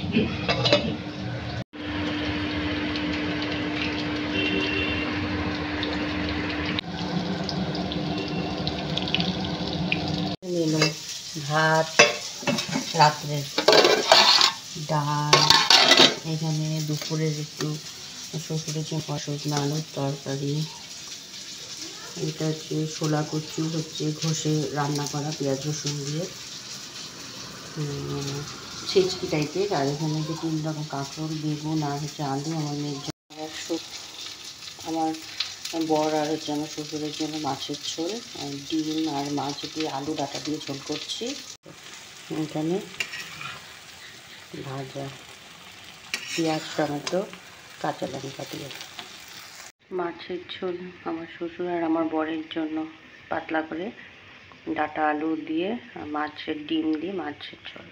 Menu ভাত, রাত্রের ডাল, এখানে দুপুরের একটু শ্বশুরের জন্য সজনা আলুর তরকারি, এটা হচ্ছে ছোলা কচু হচ্ছে ঘষে রান্না করা পেঁয়াজ রসুন দিয়ে ছেচকি টাইপের, আর এখানে যে 3 রকম কাঁকরোল, বেগুন আর হচ্ছে আলু আমার মেয়ের জন্য, আমার বর আর হচ্ছে আমার শ্বশুরের জন্য মাছের ঝোল, আর ডিম আর মাছ দিয়ে আলু ডাঁটা দিয়ে ঝোল করছি। এখানে ভাজা পেঁয়াজ টমেটো কাঁচা লঙ্কা দিয়ে মাছের ঝোল আমার শ্বশুর আর আমার বরের জন্য পাতলা করে ডাঁটা আলু দিয়ে আর মাছের ডিম দিয়ে মাছের ঝোল।